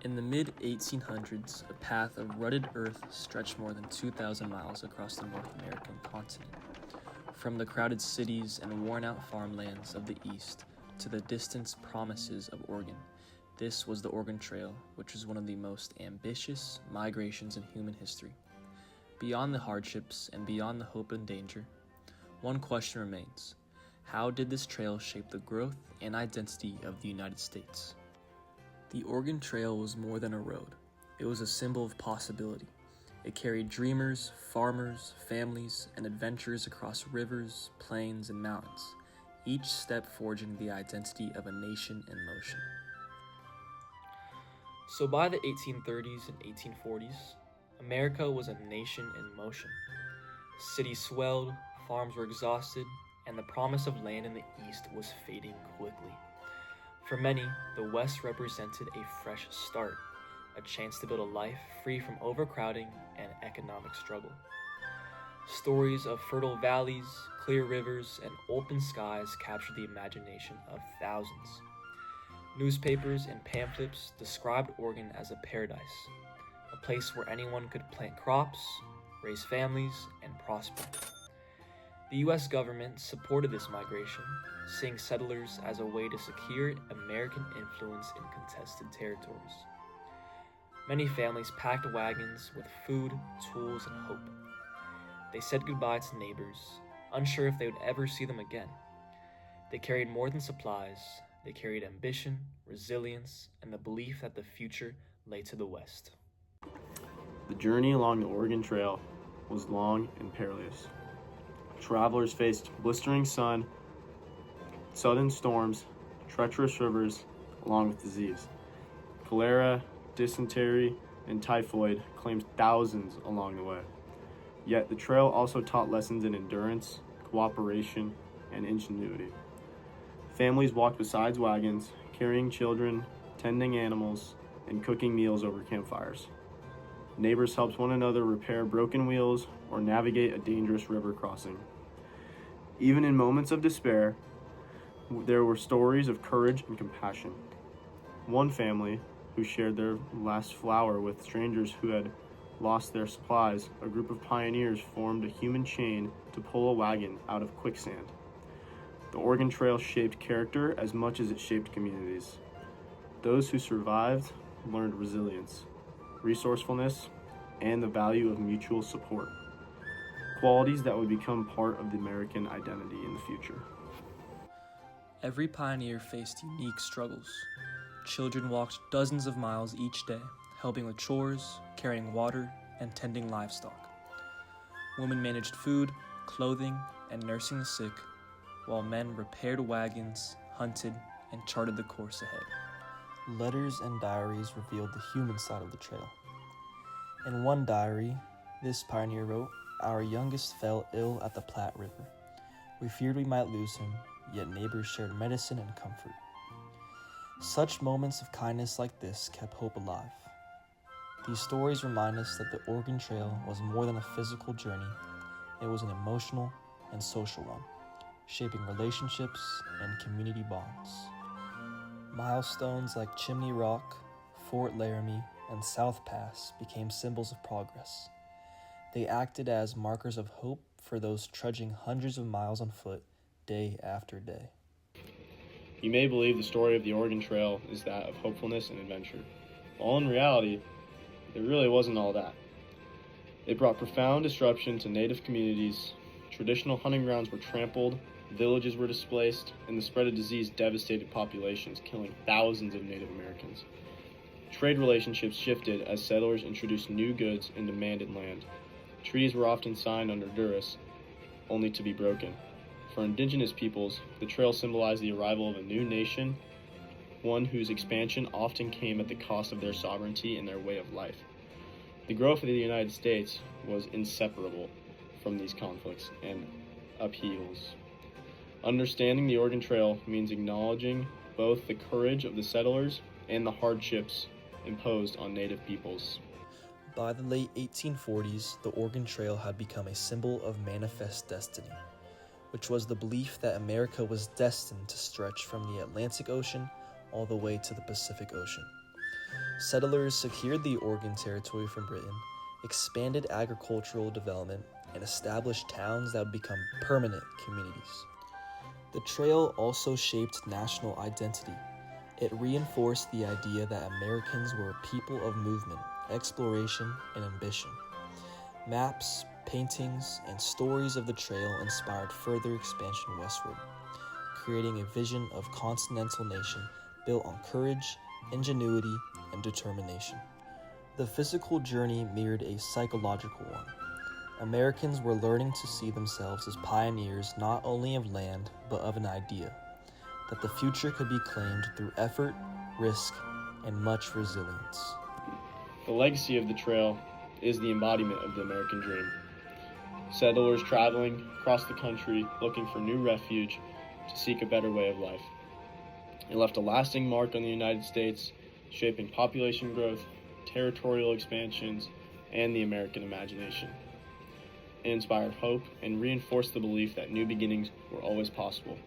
In the mid-1800s, a path of rutted earth stretched more than 2,000 miles across the North American continent. From the crowded cities and worn-out farmlands of the East to the distant promises of Oregon, this was the Oregon Trail, which was one of the most ambitious migrations in human history. Beyond the hardships and beyond the hope and danger, one question remains: how did this trail shape the growth and identity of the United States? The Oregon Trail was more than a road. It was a symbol of possibility. It carried dreamers, farmers, families, and adventurers across rivers, plains, and mountains, each step forging the identity of a nation in motion. So by the 1830s and 1840s, America was a nation in motion. Cities swelled, farms were exhausted, and the promise of land in the East was fading quickly. For many, the West represented a fresh start, a chance to build a life free from overcrowding and economic struggle. Stories of fertile valleys, clear rivers, and open skies captured the imagination of thousands. Newspapers and pamphlets described Oregon as a paradise, a place where anyone could plant crops, raise families, and prosper. The U.S. government supported this migration, seeing settlers as a way to secure American influence in contested territories. Many families packed wagons with food, tools, and hope. They said goodbye to neighbors, unsure if they would ever see them again. They carried more than supplies. They carried ambition, resilience, and the belief that the future lay to the west. The journey along the Oregon Trail was long and perilous. Travelers faced blistering sun, sudden storms, treacherous rivers, along with disease. Cholera, dysentery, and typhoid claimed thousands along the way. Yet the trail also taught lessons in endurance, cooperation, and ingenuity. Families walked beside wagons, carrying children, tending animals, and cooking meals over campfires. Neighbors helped one another repair broken wheels or navigate a dangerous river crossing. Even in moments of despair, there were stories of courage and compassion. One family, who shared their last flour with strangers who had lost their supplies, a group of pioneers formed a human chain to pull a wagon out of quicksand. The Oregon Trail shaped character as much as it shaped communities. Those who survived learned resilience, resourcefulness, and the value of mutual support, qualities that would become part of the American identity in the future. Every pioneer faced unique struggles. Children walked dozens of miles each day, helping with chores, carrying water, and tending livestock. Women managed food, clothing, and nursing the sick, while men repaired wagons, hunted, and charted the course ahead. Letters and diaries revealed the human side of the trail. In one diary, this pioneer wrote, "Our youngest fell ill at the Platte River. We feared we might lose him, yet neighbors shared medicine and comfort." Such moments of kindness like this kept hope alive. These stories remind us that the Oregon Trail was more than a physical journey. It was an emotional and social one, shaping relationships and community bonds. Milestones like Chimney Rock, Fort Laramie, and South Pass became symbols of progress. They acted as markers of hope for those trudging hundreds of miles on foot day after day. You may believe the story of the Oregon Trail is that of hopefulness and adventure, while in reality, it really wasn't all that. It brought profound disruption to native communities. Traditional hunting grounds were trampled, villages were displaced, and the spread of disease devastated populations, killing thousands of Native Americans. Trade relationships shifted as settlers introduced new goods and demanded land. Treaties were often signed under duress, only to be broken. For indigenous peoples, the trail symbolized the arrival of a new nation, one whose expansion often came at the cost of their sovereignty and their way of life. The growth of the United States was inseparable from these conflicts and upheavals. Understanding the Oregon Trail means acknowledging both the courage of the settlers and the hardships imposed on native peoples. By the late 1840s, the Oregon Trail had become a symbol of manifest destiny, which was the belief that America was destined to stretch from the Atlantic Ocean all the way to the Pacific Ocean. Settlers secured the Oregon Territory from Britain, expanded agricultural development, and established towns that would become permanent communities. The trail also shaped national identity. It reinforced the idea that Americans were a people of movement, exploration, and ambition. Maps, paintings, and stories of the trail inspired further expansion westward, creating a vision of continental nation built on courage, ingenuity, and determination. The physical journey mirrored a psychological one. Americans were learning to see themselves as pioneers not only of land, but of an idea, that the future could be claimed through effort, risk, and much resilience. The legacy of the trail is the embodiment of the American dream. Settlers traveling across the country looking for new refuge to seek a better way of life. It left a lasting mark on the United States, shaping population growth, territorial expansions, and the American imagination. It inspired hope and reinforced the belief that new beginnings were always possible,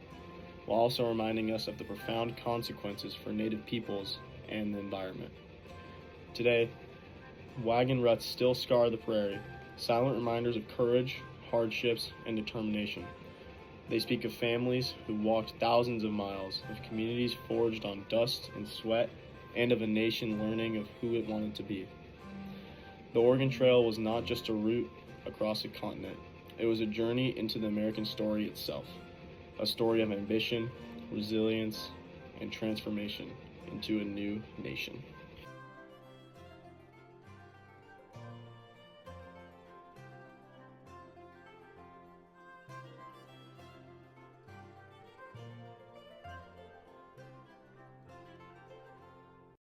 while also reminding us of the profound consequences for Native peoples and the environment. Today, wagon ruts still scar the prairie, silent reminders of courage, hardships, and determination. They speak of families who walked thousands of miles, of communities forged on dust and sweat, and of a nation learning of who it wanted to be. The Oregon Trail was not just a route across a continent. It was a journey into the American story itself, a story of ambition, resilience, and transformation into a new nation.